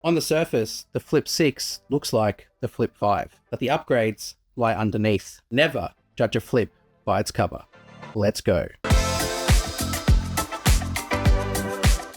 On the surface, the Flip 6 looks like the Flip 5, but the upgrades lie underneath. Never judge a flip by its cover. Let's go.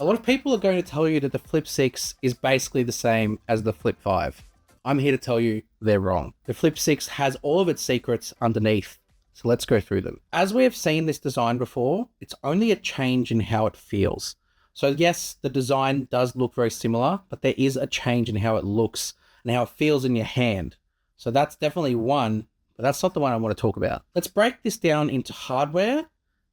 A lot of people are going to tell you that the Flip 6 is basically the same as the Flip 5. I'm here to tell you they're wrong. The Flip 6 has all of its secrets underneath, so let's go through them. As we have seen this design before, it's only a change in how it feels. So yes, the design does look very similar, but there is a change in how it looks and how it feels in your hand. So that's definitely one, but that's not the one I want to talk about. Let's break this down into hardware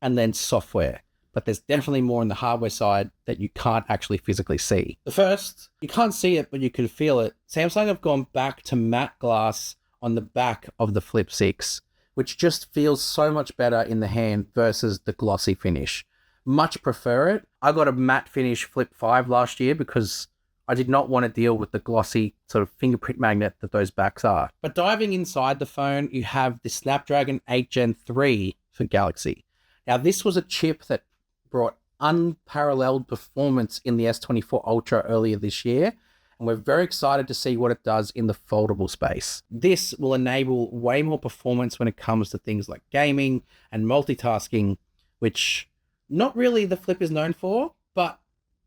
and then software. But there's definitely more on the hardware side that you can't actually physically see. The first, you can't see it, but you can feel it. Samsung have gone back to matte glass on the back of the Flip 6, which just feels so much better in the hand versus the glossy finish. Much prefer it. I got a matte finish Flip 5 last year because I did not want to deal with the glossy sort of fingerprint magnet that those backs are. But diving inside the phone, you have the Snapdragon 8 Gen 3 for Galaxy. Now, this was a chip that brought unparalleled performance in the S24 Ultra earlier this year, and we're very excited to see what it does in the foldable space. This will enable way more performance when it comes to things like gaming and multitasking, which not really the Flip is known for, but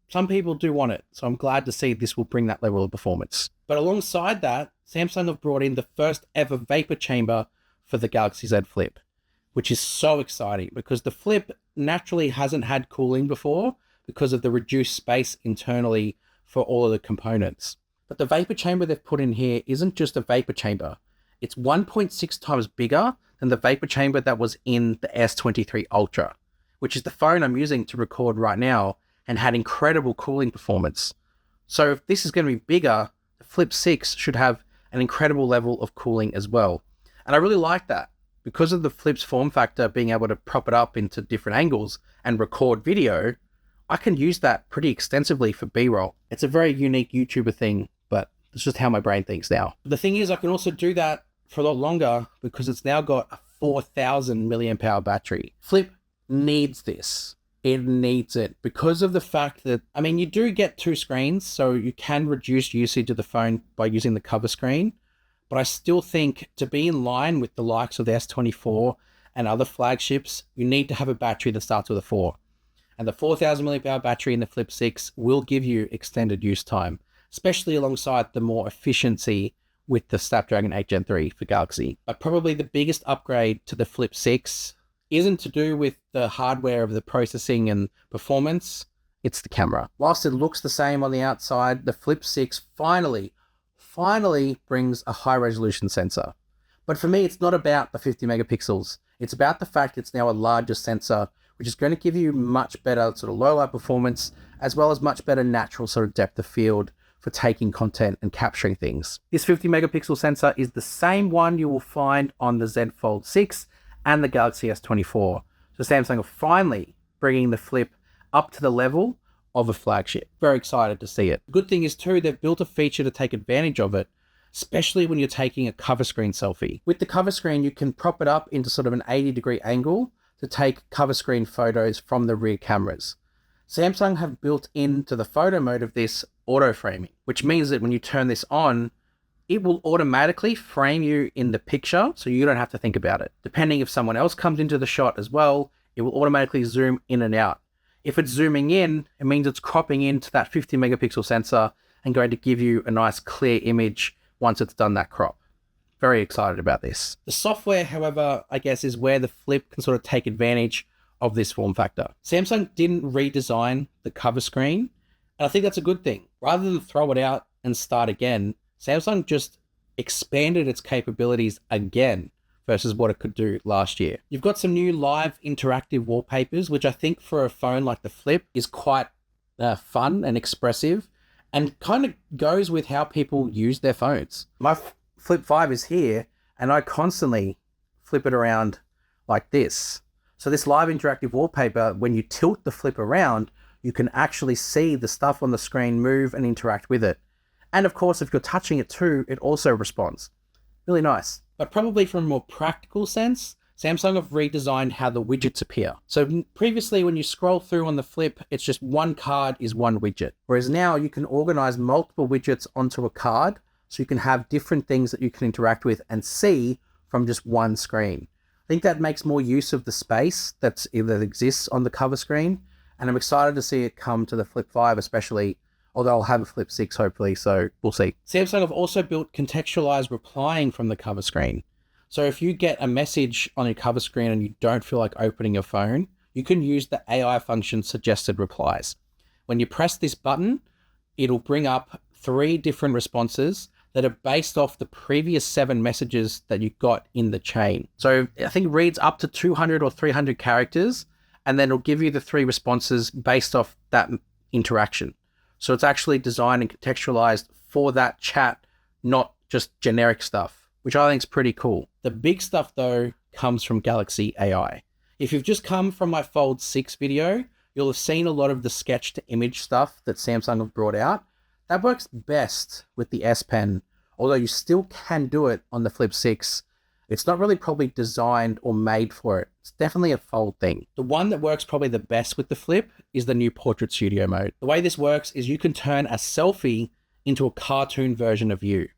some people do want it, so I'm glad to see this will bring that level of performance. But alongside that, Samsung have brought in the first ever vapor chamber for the Galaxy Z Flip, which is so exciting because the Flip naturally hasn't had cooling before because of the reduced space internally for all of the components. But the vapor chamber they've put in here isn't just a vapor chamber. It's 1.6 times bigger than the vapor chamber that was in the S23 Ultra, which is the phone I'm using to record right now and had incredible cooling performance. So if this is going to be bigger, the Flip 6 should have an incredible level of cooling as well. And I really like that. Because of the Flip's form factor being able to prop it up into different angles and record video, I can use that pretty extensively for B-roll. It's a very unique YouTuber thing, but it's just how my brain thinks now. The thing is, I can also do that for a lot longer because it's now got a 4,000 milliamp hour battery. Flip needs this. It needs it because of the fact that, I mean, you do get two screens, so you can reduce usage of the phone by using the cover screen. But I still think to be in line with the likes of the S24 and other flagships, you need to have a battery that starts with a 4. And the 4,000 mAh battery in the Flip 6 will give you extended use time, especially alongside the more efficiency with the Snapdragon 8 Gen 3 for Galaxy. But probably the biggest upgrade to the Flip 6 isn't to do with the hardware of the processing and performance, it's the camera. Whilst it looks the same on the outside, the Flip 6 finally brings a high resolution sensor. But for me, it's not about the 50 megapixels. It's about the fact it's now a larger sensor, which is going to give you much better sort of low light performance, as well as much better natural sort of depth of field for taking content and capturing things. This 50 megapixel sensor is the same one you will find on the Z Fold 6 and the Galaxy S24. So Samsung are finally bringing the Flip up to the level of a flagship. Very excited to see it. Good thing is too, they've built a feature to take advantage of it, especially when you're taking a cover screen selfie. With the cover screen, you can prop it up into sort of an 80-degree angle to take cover screen photos from the rear cameras. Samsung have built into the photo mode of this auto framing, which means that when you turn this on, it will automatically frame you in the picture so you don't have to think about it. Depending if someone else comes into the shot as well, it will automatically zoom in and out. If it's zooming in, it means it's cropping into that 50 megapixel sensor and going to give you a nice clear image once it's done that crop. Very excited about this. The software, however, I guess is where the Flip can sort of take advantage of this form factor. Samsung didn't redesign the cover screen, and I think that's a good thing. Rather than throw it out and start again, Samsung just expanded its capabilities again versus what it could do last year. You've got some new live interactive wallpapers, which I think for a phone like the Flip is quite fun and expressive and kind of goes with how people use their phones. My Flip 5 is here and I constantly flip it around like this. So this live interactive wallpaper, when you tilt the Flip around, you can actually see the stuff on the screen move and interact with it. And of course, if you're touching it too, it also responds. Really nice. But probably from a more practical sense, Samsung have redesigned how the widgets appear. So previously when you scroll through on the Flip, it's just one card is one widget. Whereas now you can organize multiple widgets onto a card, so you can have different things that you can interact with and see from just one screen. I think that makes more use of the space that exists on the cover screen. And I'm excited to see it come to the Flip 5, especially, although I'll have a Flip 6 hopefully, so we'll see. Samsung have also built contextualized replying from the cover screen. So if you get a message on your cover screen and you don't feel like opening your phone, you can use the AI function suggested replies. When you press this button, it'll bring up 3 different responses that are based off the previous 7 messages that you got in the chain. So I think it reads up to 200 or 300 characters, and then it'll give you the 3 responses based off that interaction. So it's actually designed and contextualized for that chat, not just generic stuff, which I think is pretty cool. The big stuff though comes from Galaxy AI. If you've just come from my Fold 6 video, you'll have seen a lot of the sketch to image stuff that Samsung have brought out. That works best with the S Pen, although you still can do it on the Flip 6. It's not really probably designed or made for it. It's definitely a Fold thing. The one that works probably the best with the Flip is the new Portrait Studio mode. The way this works is you can turn a selfie into a cartoon version of you.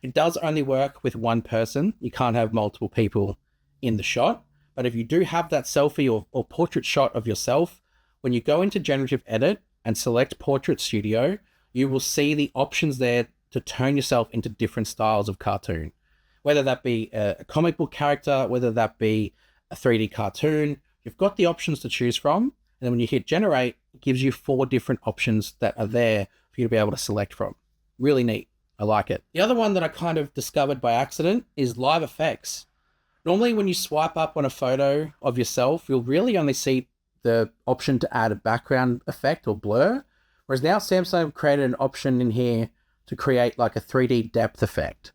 It does only work with one person. You can't have multiple people in the shot. But if you do have that selfie or portrait shot of yourself, when you go into Generative Edit and select Portrait Studio, you will see the options there to turn yourself into different styles of cartoon. Whether that be a comic book character, whether that be a 3D cartoon, you've got the options to choose from. And then when you hit Generate, it gives you 4 different options that are there for you to be able to select from. Really neat. I like it. The other one that I kind of discovered by accident is live effects. Normally when you swipe up on a photo of yourself, you'll really only see the option to add a background effect or blur. Whereas now Samsung have created an option in here to create like a 3D depth effect.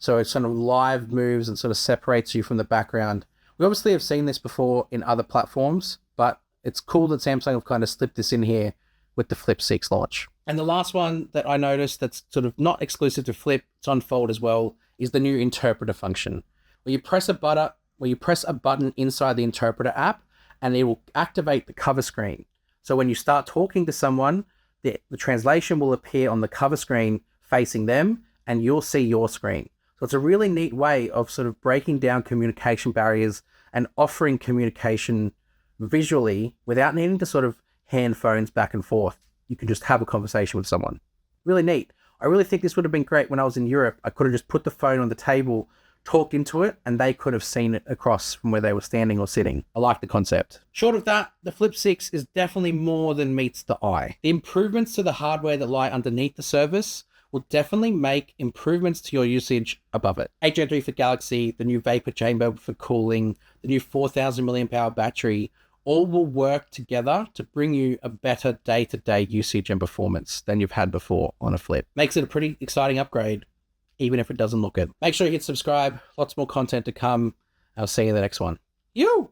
So it sort of live moves and sort of separates you from the background. We obviously have seen this before in other platforms, but it's cool that Samsung have kind of slipped this in here with the Flip 6 launch. And the last one that I noticed that's sort of not exclusive to Flip, it's on Fold as well, is the new interpreter function. Where you press a button inside the interpreter app, and it will activate the cover screen. So when you start talking to someone, the translation will appear on the cover screen facing them, and you'll see your screen. So it's a really neat way of sort of breaking down communication barriers and offering communication visually without needing to sort of hand phones back and forth. You can just have a conversation with someone. Really neat. I really think this would have been great when I was in Europe. I could have just put the phone on the table, talked into it, and they could have seen it across from where they were standing or sitting. I like the concept. Short of that, the Flip 6 is definitely more than meets the eye. The improvements to the hardware that lie underneath the service will definitely make improvements to your usage above it. HM3 for Galaxy, the new vapor chamber for cooling, the new 4,000 milliamp hour battery, all will work together to bring you a better day-to-day usage and performance than you've had before on a Flip. Makes it a pretty exciting upgrade, even if it doesn't look it. Make sure you hit subscribe. Lots more content to come. I'll see you in the next one. You!